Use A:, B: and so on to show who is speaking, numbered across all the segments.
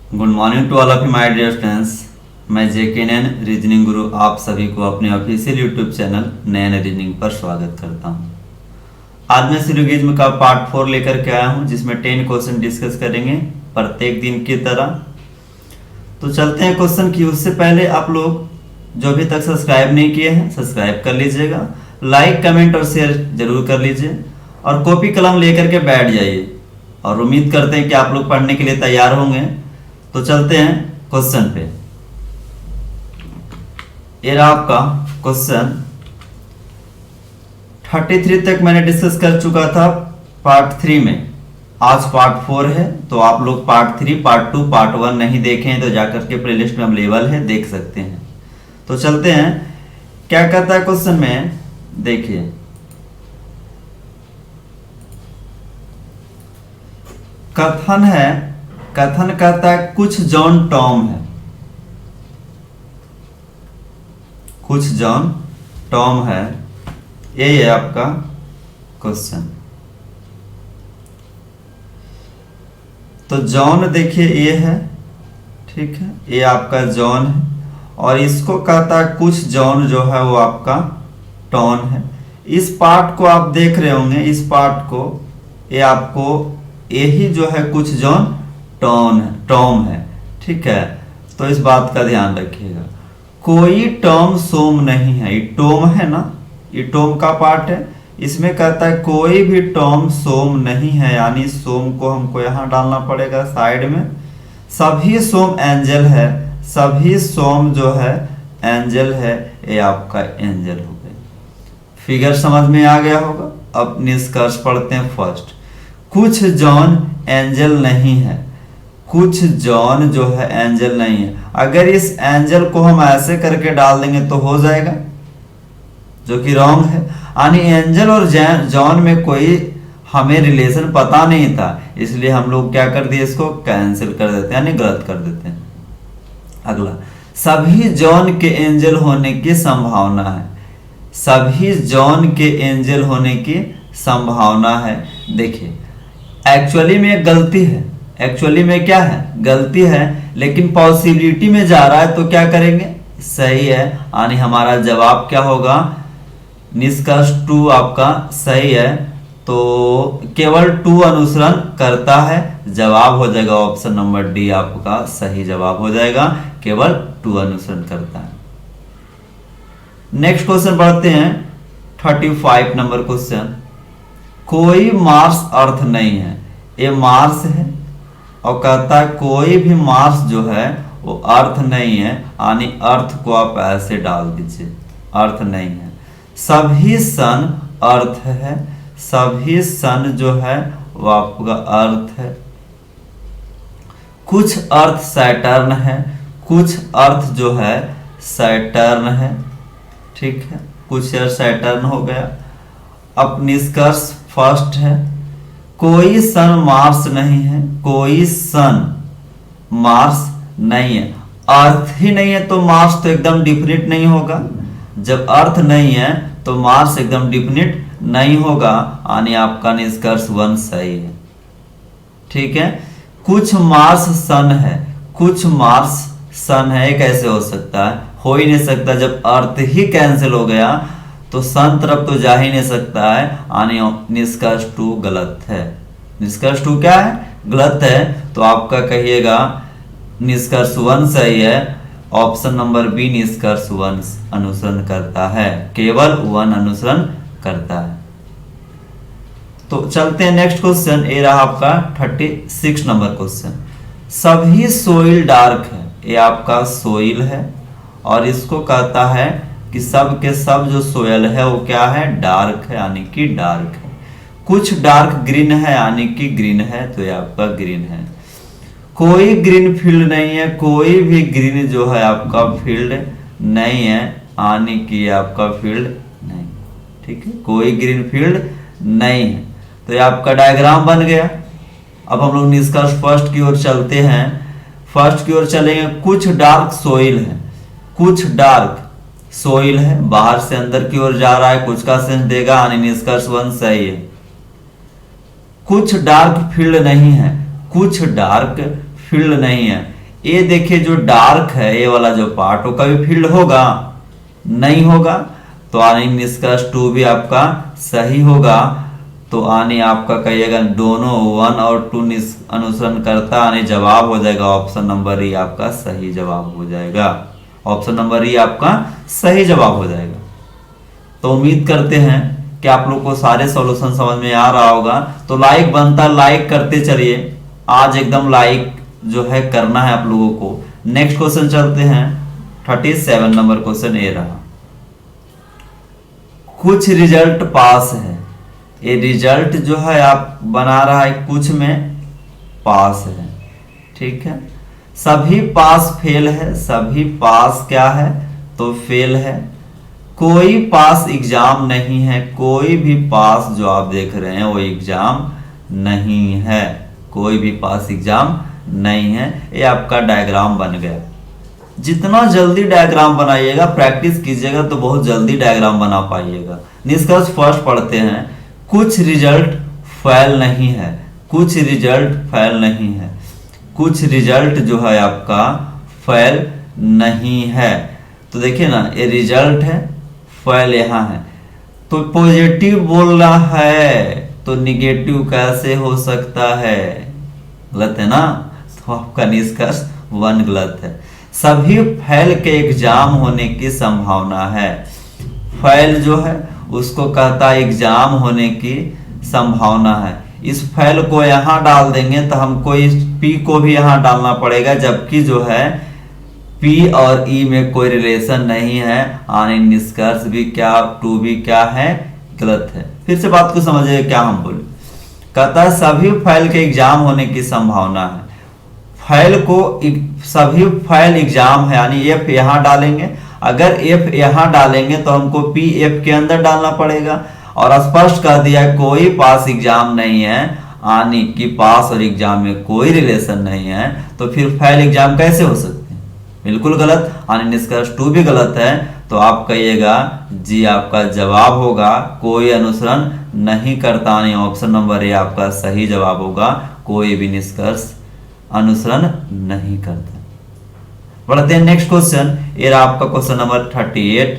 A: Good morning to all of you my dear students. मैं JKN reasoning गुरु आप सभी को अपने ऑफिशियल यूट्यूब चैनल नैन रीजनिंग पर स्वागत करता हूं। आज मैं सिलोगिज्म का पार्ट 4 लेकर के आया हूं, जिसमें 10 क्वेश्चन डिस्कस करेंगे प्रत्येक दिन की तरह। तो चलते हैं क्वेश्चन की। उससे पहले आप लोग जो अभी तक सब्सक्राइब नहीं किए हैं सब्सक्राइब कर लीजिएगा, लाइक कमेंट और शेयर जरूर कर लीजिए और कॉपी कलम लेकर के बैठ जाइए। और उम्मीद करते हैं कि आप लोग पढ़ने के लिए तैयार होंगे। तो चलते हैं क्वेश्चन पे। ये रहा आपका क्वेश्चन 33 तक मैंने डिस्कस कर चुका था पार्ट 3 में। आज पार्ट 4 है, तो आप लोग पार्ट 3 पार्ट 2 पार्ट 1 नहीं देखे हैं तो जाकर के प्लेलिस्ट में अवेलेबल है, देख सकते हैं। तो चलते हैं, क्या कहता है क्वेश्चन में, देखिए। कथन कहता है कुछ जॉन टॉम है, कुछ जॉन टॉम है, ये है आपका क्वेश्चन। तो जॉन देखिए ये है, ठीक है, ये आपका जॉन है और इसको कहता है कुछ जॉन जो है वो आपका टॉन है। इस पार्ट को आप देख रहे होंगे, इस पार्ट को, ये आपको यही जो है कुछ जॉन टॉम है, ठीक है। तो इस बात का ध्यान रखिएगा, कोई टॉम सोम नहीं है। ये टॉम है ना, ये टॉम का पार्ट है। इसमें कहता है कोई भी टॉम सोम नहीं है, यानी सोम को हमको यहां डालना पड़ेगा साइड में। सभी सोम एंजल है, सभी सोम जो है एंजल है, ये आपका एंजल हो गया। फिगर समझ में आ गया होगा। अब निष्कर्ष पढ़ते हैं। फर्स्ट, कुछ जॉन एंजल नहीं है, कुछ जॉन जो है एंजल नहीं है। अगर इस एंजल को हम ऐसे करके डाल देंगे तो हो जाएगा, जो कि रॉन्ग है। यानी एंजल और जॉन में कोई हमें रिलेशन पता नहीं था, इसलिए हम लोग क्या कर दिए, इसको कैंसिल कर देते हैं, यानी गलत कर देते हैं। अगला, सभी जॉन के एंजल होने की संभावना है, सभी जॉन के एंजल होने की संभावना है। देखिए, एक्चुअली में गलती है, एक्चुअली में क्या है, गलती है, लेकिन पॉसिबिलिटी में जा रहा है तो क्या करेंगे, सही है। यानी हमारा जवाब क्या होगा, निष्कर्ष 2 आपका सही है। तो केवल 2 अनुसरण करता है, जवाब हो जाएगा ऑप्शन नंबर डी आपका सही जवाब हो जाएगा, केवल 2 अनुसरण करता है। नेक्स्ट क्वेश्चन बढ़ते हैं, 35 नंबर क्वेश्चन। कोई मार्स अर्थ नहीं है, ये मार्स है और कहता है कोई भी मार्स जो है वो अर्थ नहीं है, यानी अर्थ को आप ऐसे डाल दीजिए, अर्थ नहीं है। सभी सन अर्थ है, सभी सन जो है वो आपका अर्थ है। कुछ अर्थ सैटर्न है, कुछ अर्थ जो है सैटर्न है, ठीक है, कुछ अर्थ सैटर्न हो गया। अब निष्कर्ष फर्स्ट है, कोई सन मार्स नहीं है, कोई सन मार्स नहीं है। अर्थ ही नहीं है तो मार्स तो एकदम डिफिनिट नहीं होगा। जब अर्थ नहीं है तो मार्स एकदम डिफिनिट नहीं होगा, यानी आपका निष्कर्ष 1 सही है, ठीक है। कुछ मार्स सन है, कुछ मार्स सन है, कैसे हो सकता है, हो ही नहीं सकता। जब अर्थ ही कैंसिल हो गया तो सन तरफ तो जा ही नहीं सकता है, यानी निष्कर्ष 2 गलत है। निष्कर्ष 2 क्या है, गलत है। तो आपका कहिएगा निष्कर्ष 1 सही है, ऑप्शन नंबर बी निष्कर्ष 1 अनुसरण करता है, केवल 1 अनुसरण करता है। तो चलते हैं नेक्स्ट क्वेश्चन। ये रहा आपका 36 नंबर क्वेश्चन। सभी सोइल डार्क है, ये आपका सोइल है और इसको कहता है कि सब के सब जो सोयल है वो क्या है, डार्क है, यानी कि डार्क है। कुछ डार्क ग्रीन है, यानी कि ग्रीन है, तो ये आपका ग्रीन है। कोई ग्रीन फील्ड नहीं है, कोई भी ग्रीन जो है आपका फील्ड नहीं है, यानी कि आपका फील्ड नहीं, ठीक है, कोई ग्रीन फील्ड नहीं है। तो ये आपका डायग्राम बन गया। अब हम लोग निष्कर्ष फर्स्ट की ओर चलते हैं। फर्स्ट की ओर चलेंगे, कुछ डार्क सोइल है, कुछ डार्क सोइल है, बाहर से अंदर की ओर जा रहा है, कुछ का सेंस देगा, यानी निष्कर्ष 1 सही है। कुछ डार्क फील्ड नहीं है, कुछ डार्क फील्ड नहीं है, ये देखिए जो डार्क है ये वाला जो पार्ट वो कभी फिल्ड होगा नहीं होगा, तो आने निष्कर्ष 2 भी आपका सही होगा। तो आने आपका कहिएगा दोनों 1 और 2 अनुसरण करता, आने जवाब हो जाएगा ऑप्शन नंबर ई आपका सही जवाब हो जाएगा। ऑप्शन नंबर ई आपका सही जवाब हो जाएगा। तो उम्मीद करते हैं कि आप लोग को सारे सॉल्यूशन समझ में आ रहा होगा। तो लाइक बनता, लाइक करते चलिए, आज एकदम लाइक जो है करना है आप लोगों को। नेक्स्ट क्वेश्चन चलते हैं, 37 नंबर क्वेश्चन ये रहा। कुछ रिजल्ट पास है, ये रिजल्ट जो है आप बना रहा है कुछ में पास है, ठीक है। सभी पास फेल है, सभी पास क्या है तो फेल है। कोई पास एग्जाम नहीं है, कोई भी पास जो आप देख रहे हैं वो एग्जाम नहीं है, कोई भी पास एग्जाम नहीं है। ये आपका डायग्राम बन गया। जितना जल्दी डायग्राम बनाइएगा, प्रैक्टिस कीजिएगा तो बहुत जल्दी डायग्राम बना पाइएगा। निष्कर्ष फर्स्ट पढ़ते हैं। कुछ रिजल्ट फेल नहीं है, कुछ रिजल्ट फेल नहीं है, कुछ रिजल्ट जो है आपका फेल नहीं है। तो देखिए ना, ये रिजल्ट है, फेल यहाँ है, तो पॉजिटिव बोल रहा है तो निगेटिव कैसे हो सकता है? गलत है ना, तो आपका निष्कर्ष 1 गलत है। सभी फेल के एग्जाम होने की संभावना है। फेल जो है उसको कहता है एग्जाम होने की संभावना है। इस फेल को यहाँ डाल देंगे तो हमको इस पी को भी यहाँ डालना पड़ेगा, जबकि जो है पी और ई में कोई रिलेशन नहीं है। आने निष्कर्ष भी क्या 2 भी क्या है गलत है। फिर से बात को समझिए क्या हम बोले। कहता है सभी फेल के एग्जाम होने की संभावना है। फेल को सभी फेल एग्जाम है, यानी एफ यहाँ डालेंगे। अगर एफ यहाँ डालेंगे तो हमको पी एफ के अंदर डालना पड़ेगा, और स्पष्ट कर दिया कोई पास एग्जाम नहीं है, यानी कि पास और एग्जाम में कोई रिलेशन नहीं है। तो फिर फेल एग्जाम कैसे हो सकते हैं? बिल्कुल गलत। यानी निष्कर्ष 2 भी गलत है। तो आप कहिएगा जी आपका जवाब होगा कोई अनुसरण नहीं करता, यानी ऑप्शन नंबर ए आपका सही जवाब होगा। कोई भी निष्कर्ष अनुसरण नहीं करता। बढ़ते हैं नेक्स्ट क्वेश्चन, ये आपका क्वेश्चन नंबर 38।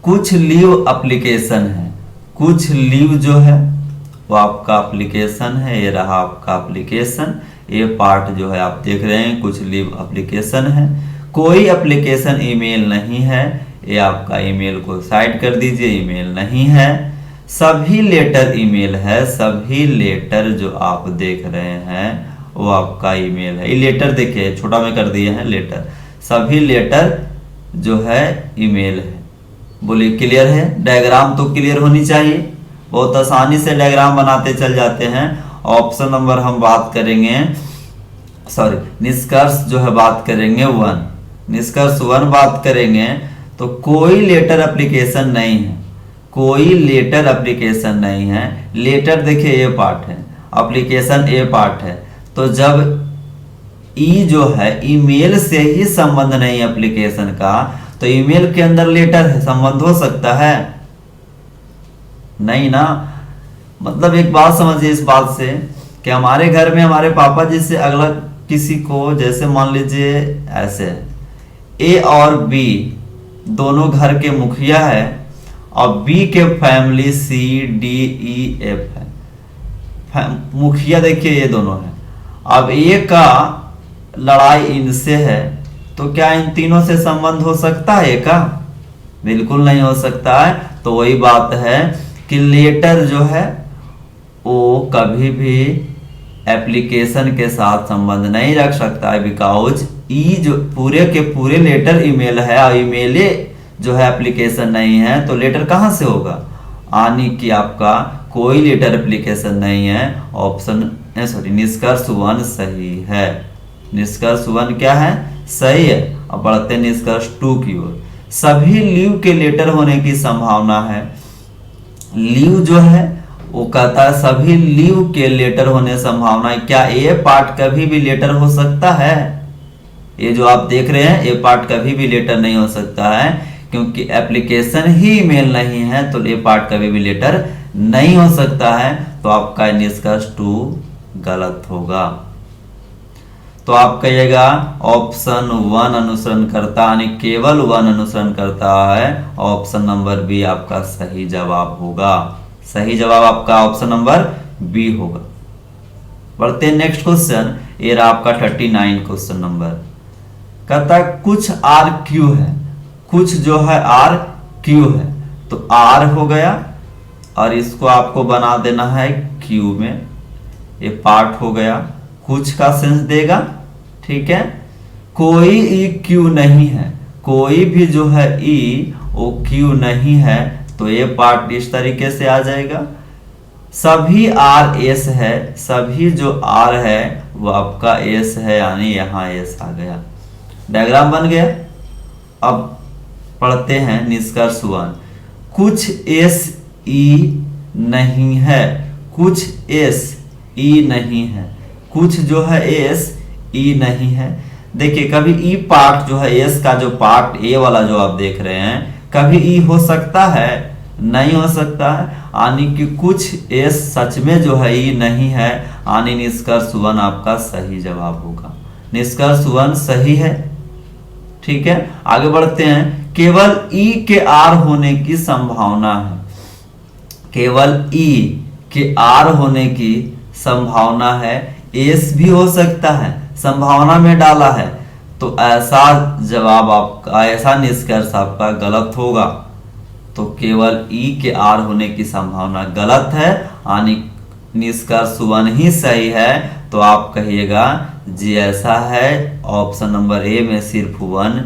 A: कुछ लीव एप्लीकेशन है, कुछ लीव जो है वो आपका एप्लीकेशन है। ये रहा आपका एप्लीकेशन, ये पार्ट जो है आप देख रहे हैं, कुछ लीव एप्लीकेशन है। कोई एप्लीकेशन ईमेल नहीं है, ये आपका ईमेल को साइड कर दीजिए, ईमेल नहीं है। सभी लेटर ईमेल है, सभी लेटर जो आप देख रहे हैं वो आपका ईमेल है। ये लेटर देखिए छोटा में कर दिए हैं लेटर, सभी लेटर जो है ईमेल है। बोलिए क्लियर है? डायग्राम तो क्लियर होनी चाहिए, बहुत आसानी से डायग्राम बनाते चल जाते हैं। ऑप्शन नंबर हम बात करेंगे, सॉरी निष्कर्ष जो है बात करेंगे 1, निष्कर्ष 1 बात करेंगे। तो कोई लेटर एप्लीकेशन नहीं है, कोई लेटर एप्लीकेशन नहीं है। लेटर देखिए ये पार्ट है, एप्लीकेशन ए पार्ट है। तो जब ई जो है ईमेल से ही संबंध नहीं एप्लीकेशन का, तो ईमेल के अंदर लेटर है, संबंध हो सकता है? नहीं ना। मतलब एक बात समझिए इस बात से कि हमारे घर में हमारे पापा जी से अगला किसी को, जैसे मान लीजिए ऐसे ए और बी दोनों घर के मुखिया है, और बी के family C D E F है। मुखिया देखिए ये दोनों है। अब ए का लड़ाई इनसे है, तो क्या इन तीनों से संबंध हो सकता है का? बिल्कुल नहीं हो सकता है। तो वही बात है कि लेटर जो है वो कभी भी एप्लीकेशन के साथ संबंध नहीं रख सकता है, बिकॉज ई जो पूरे के पूरे लेटर ईमेल है और ईमेल जो है एप्लीकेशन नहीं है, तो लेटर कहां से होगा? यानी कि आपका कोई लेटर एप्लीकेशन नहीं है। ऑप्शन सॉरी निष्कर्ष 1 सही है। निष्कर्ष 1 क्या है? सही है। अब बढ़ते हैं निष्कर्ष 2 की ओर। सभी लीव के लेटर होने की संभावना है। लीव जो है वो कहता है सभी लीव के लेटर होने संभावना है। क्या ये पार्ट कभी भी लेटर हो सकता है? ये जो आप देख रहे हैं ये पार्ट कभी भी लेटर नहीं हो सकता है, क्योंकि एप्लीकेशन ही ईमेल नहीं है, तो ये पार्ट कभी भी लेटर नहीं हो सकता है। तो आपका निष्कर्ष 2 गलत होगा। तो आप कहिएगा ऑप्शन 1 अनुसरण करता, यानी केवल 1 अनुसरण करता है। ऑप्शन नंबर बी आपका सही जवाब होगा। सही जवाब आपका ऑप्शन नंबर बी होगा। बढ़ते हैं नेक्स्ट क्वेश्चन, ये रहा आपका 39 क्वेश्चन नंबर। कहता है कुछ आर क्यू है, कुछ जो है आर क्यू है, तो आर हो गया और इसको आपको बना देना है क्यू में, ये पार्ट हो गया। कुछ का सेंस देगा, ठीक है। कोई ई क्यू नहीं है, कोई भी जो है ई वो क्यू नहीं है, तो ये पार्ट इस तरीके से आ जाएगा। सभी आर एस है, सभी जो आर है वो आपका एस है, यानी यहां एस आ गया, डायग्राम बन गया। अब पढ़ते हैं निष्कर्ष 1। कुछ एस ई नहीं है, कुछ एस ई नहीं है, कुछ जो है एस ई नहीं है। देखिए कभी ई पार्ट जो है, एस का जो पार्ट ए वाला जो आप देख रहे हैं, कभी ई हो सकता है, नहीं हो सकता है, यानी कि कुछ एस सच में जो है ई नहीं है, यानी निष्कर्ष 1 आपका सही जवाब होगा। निष्कर्ष 1 सही है, ठीक है। आगे बढ़ते हैं। केवल ई के आर होने की संभावना है, केवल ई के आर होने की संभावना है, एस भी हो सकता है, संभावना में डाला है, तो ऐसा जवाब आपका, ऐसा निष्कर्ष आपका गलत होगा। तो केवल ई के आर होने की संभावना गलत है, यानी निष्कर्ष 1 ही सही है। तो आप कहिएगा जी ऐसा है, ऑप्शन नंबर ए में सिर्फ 1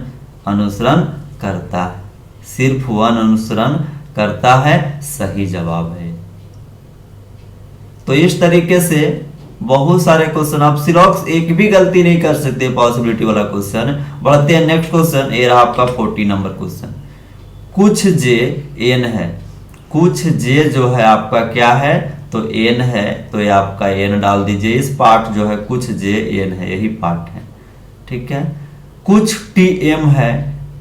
A: अनुसरण करता है, सिर्फ 1 अनुसरण करता है, सही जवाब है। तो इस तरीके से बहुत सारे क्वेश्चन, आप सिर्फ एक भी गलती नहीं कर सकते पॉसिबिलिटी वाला क्वेश्चन। बढ़ते हैं नेक्स्ट क्वेश्चन, ये रहा आपका 40 नंबर क्वेश्चन। कुछ जे एन है, कुछ जे जो है आपका क्या है, तो एन है, तो ये आपका एन डाल दीजिए। इस पार्ट जो है कुछ जे एन है, यही पार्ट है, ठीक है। कुछ टी एम है,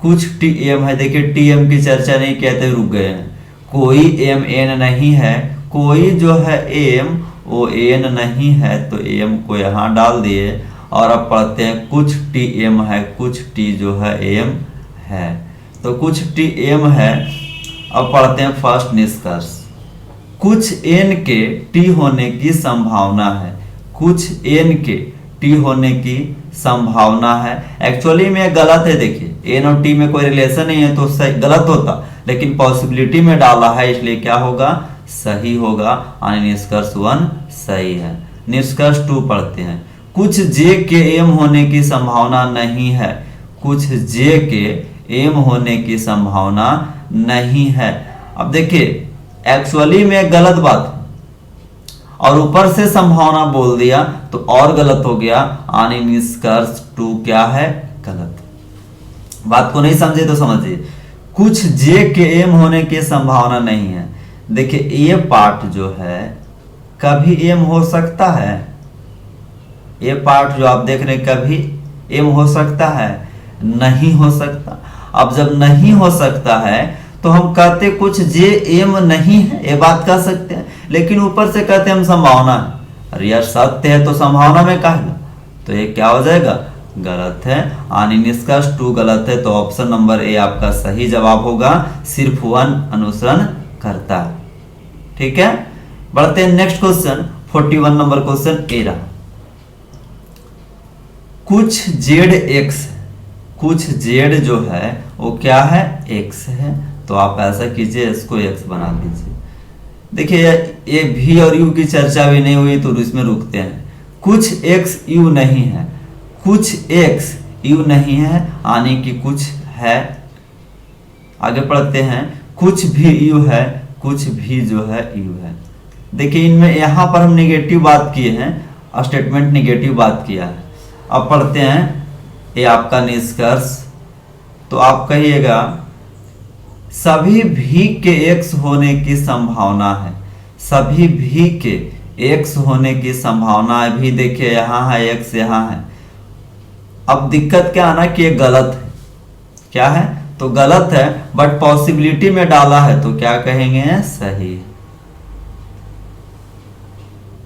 A: कुछ टी एम है, देखिए टी एम की चर्चा नहीं कहते रुक गए हैं। कोई एम एन नहीं है, कोई जो है एम वो एन नहीं है, तो एम को यहाँ डाल दिए। और अब पढ़ते हैं कुछ टी एम है, कुछ टी जो है एम है, तो कुछ टी एम है। अब पढ़ते हैं फर्स्ट निष्कर्ष। कुछ एन के टी होने की संभावना है, कुछ एन के टी होने की संभावना है। एक्चुअली में गलत है, देखिए एन और टी में कोई रिलेशन नहीं है तो सही गलत होता, लेकिन पॉसिबिलिटी में डाला है इसलिए क्या होगा, सही होगा, यानी निष्कर्ष 1 सही है। निष्कर्ष 2 पढ़ते हैं। कुछ जे के एम होने की संभावना नहीं है, कुछ जे के एम होने की संभावना नहीं है। अब देखिए एक्चुअली में गलत बात है और ऊपर से संभावना बोल दिया तो और गलत हो गया, यानी निष्कर्ष 2 क्या है, गलत। बात को नहीं समझे तो समझिए। कुछ जे के एम होने की संभावना नहीं है, देखिए ये पार्ट जो है कभी एम हो सकता है, ये पार्ट जो आप देख रहे हैं कभी एम हो सकता है, नहीं हो सकता। अब जब नहीं हो सकता है तो हम कहते कुछ जे एम नहीं है, ये बात कह सकते हैं, लेकिन ऊपर से कहते हम संभावना है। अरे यार सत्य है तो संभावना में कहेगा, तो ये क्या हो जाएगा, गलत है, यानी निष्कर्ष 2 गलत है। तो ऑप्शन नंबर ए आपका सही जवाब होगा, सिर्फ 1 अनुसरण करता है, ठीक है। बढ़ते हैं नेक्स्ट क्वेश्चन, 41 नंबर क्वेश्चन ए रहा। कुछ जेड एक्स, कुछ जेड जो है वो क्या है, एक्स है, तो आप ऐसा कीजिए इसको एक्स बना दीजिए। देखिए ये भी और यू की चर्चा भी नहीं हुई तो इसमें रुकते हैं। कुछ एक्स यू नहीं है, कुछ एक्स यू नहीं है, यानी कि कुछ है। आगे पढ़ते हैं। कुछ भी यू है, कुछ भी जो है यू है। देखिए इनमें यहां पर हम नेगेटिव बात किए हैं, स्टेटमेंट नेगेटिव बात किया है। अब पढ़ते हैं ये आपका निष्कर्ष, तो आप कहिएगा सभी भी के एक्स होने की संभावना है, सभी भी के एक्स होने की संभावना है। भी देखिए यहां है एक्स, यहां है। अब दिक्कत क्या आना कि ये गलत है, क्या है, तो गलत है, बट पॉसिबिलिटी में डाला है तो क्या कहेंगे, सही।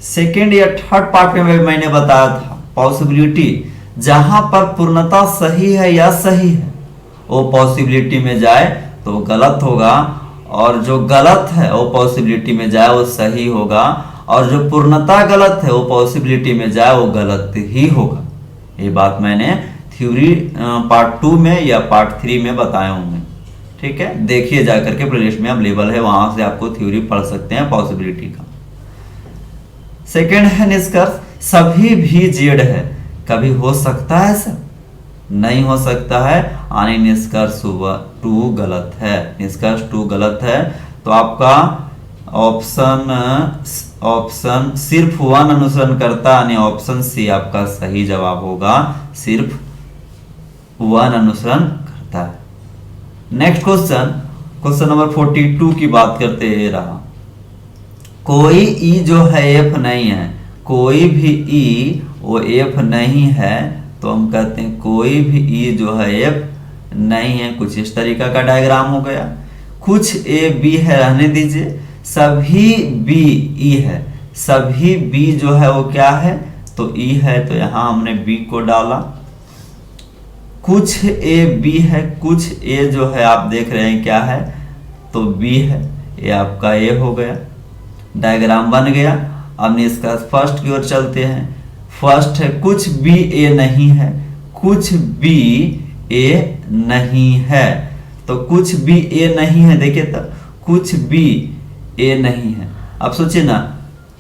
A: सेकेंड या थर्ड पार्ट में मैंने बताया था पॉसिबिलिटी जहां पर पूर्णता सही है या सही है वो पॉसिबिलिटी में जाए तो वो गलत होगा, और जो गलत है वो पॉसिबिलिटी में जाए वो सही होगा, और जो पूर्णता गलत है वो पॉसिबिलिटी में जाए वो गलत ही होगा। ये बात मैंने थ्योरी पार्ट 2 में या पार्ट 3 में बताए होंगे। ठीक है, देखिए जाकर के प्लेलिस्ट में अवेलेबल है, वहां से आपको थ्योरी पढ़ सकते हैं पॉसिबिलिटी का। सेकंड है निष्कर्ष, सभी भी जेड है। कभी हो सकता है सर? नहीं हो सकता है, यानी निष्कर्ष 2 गलत है। निष्कर्ष 2 गलत है। तो आपका ऑप्शन सिर्फ 1 अनुसरण करता है, यानी ऑप्शन सी आपका सही जवाब होगा, सिर्फ 1 अनुसरण करता है। नेक्स्ट क्वेश्चन नंबर 42 की बात करते रहा। कोई ई जो है एफ नहीं है, कोई भी ई वो एफ नहीं है, तो हम कहते हैं कोई भी ई जो है एफ नहीं है। कुछ इस तरीका का डायग्राम हो गया। कुछ ए बी है, रहने दीजिए। सभी बी ई है, सभी बी जो है वो क्या है, तो ई है, तो यहां हमने बी को डाला। कुछ ए बी है, कुछ ए जो है आप देख रहे हैं क्या है, तो बी है, ये आपका ए हो गया। डायग्राम बन गया। अब इसका फर्स्ट की ओर चलते हैं। फर्स्ट है कुछ बी ए नहीं है, कुछ बी ए नहीं है, तो कुछ बी ए नहीं है, देखिए तो कुछ बी ए नहीं है। अब सोचिए ना,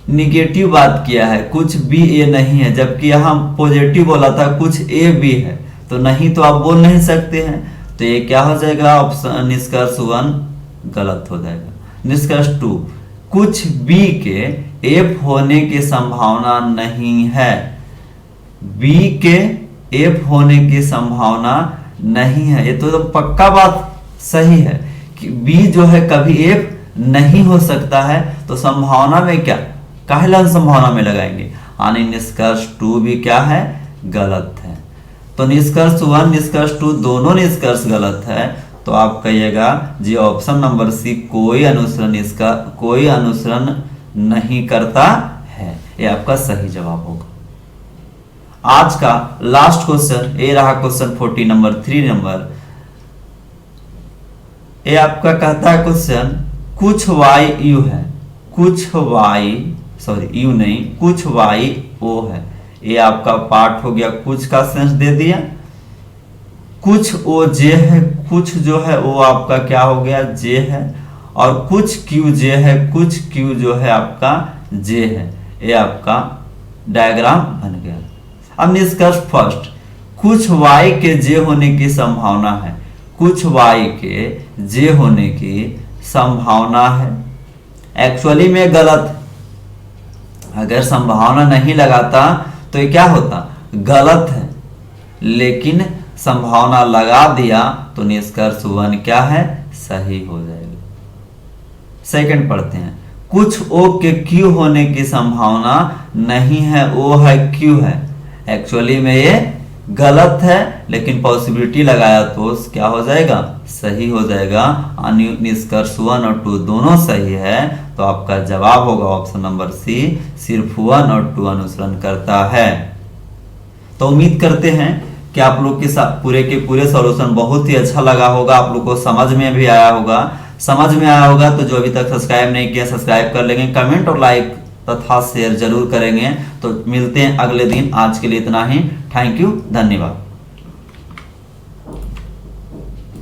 A: निगेटिव बात किया है, कुछ बी ए नहीं है, जबकि यहां पॉजिटिव बोला था कुछ ए बी है, तो नहीं तो आप बोल नहीं सकते हैं, तो ये क्या हो जाएगा, ऑप्शन निष्कर्ष 1 गलत हो जाएगा। निष्कर्ष 2, कुछ बी के एफ होने की संभावना नहीं है। बी के एफ होने की संभावना नहीं है, ये तो पक्का बात सही है कि बी जो है कभी एफ नहीं हो सकता है, तो संभावना में क्या, काहेला संभावना में लगाएंगे, यानी निष्कर्ष 2 भी क्या है, गलत है। तो निष्कर्ष 1 निष्कर्ष 2 दोनों निष्कर्ष गलत है। तो आप कहिएगा जी ऑप्शन नंबर सी, कोई अनुसरण नहीं करता है, ये आपका सही जवाब होगा। आज का लास्ट क्वेश्चन ये रहा, क्वेश्चन 3 नंबर। ये आपका कहता है क्वेश्चन, कुछ वाई यू है, कुछ वाई यू नहीं, कुछ वाई ओ है। ये आपका पार्ट हो गया, कुछ का सेंस दे दिया। कुछ ओ जे है, कुछ जो है वो आपका क्या हो गया, जे है, और कुछ क्यू जे है, कुछ क्यू जो है आपका जे है। ये आपका डायग्राम बन गया। अब निष्कर्ष फर्स्ट, कुछ वाई के जे होने की संभावना है, कुछ वाई के जे होने की संभावना है। एक्चुअली में गलत, अगर संभावना नहीं लगाता तो ये क्या होता, गलत है, लेकिन संभावना लगा दिया तो निष्कर्ष 1 क्या है, सही हो जाएगा। सेकंड पढ़ते हैं, कुछ ओ के क्यू होने की संभावना नहीं है, ओ है क्यू है। एक्चुअली में ये गलत है, लेकिन पॉसिबिलिटी लगाया तो क्या हो जाएगा, सही हो जाएगा। निष्कर्ष 1 और 2 दोनों सही है, तो आपका जवाब होगा ऑप्शन नंबर सी, सिर्फ 1 और 2 अनुसरण करता है। तो उम्मीद करते हैं कि आप लोग के साथ पूरे के पूरे सॉल्यूशन बहुत ही अच्छा लगा होगा, आप लोग को समझ में भी आया होगा। समझ में आया होगा तो जो अभी तक सब्सक्राइब नहीं किया सब्सक्राइब कर लेंगे, कमेंट और लाइक तथा शेयर जरूर करेंगे। तो मिलते हैं अगले दिन, आज के लिए इतना ही। थैंक यू, धन्यवाद।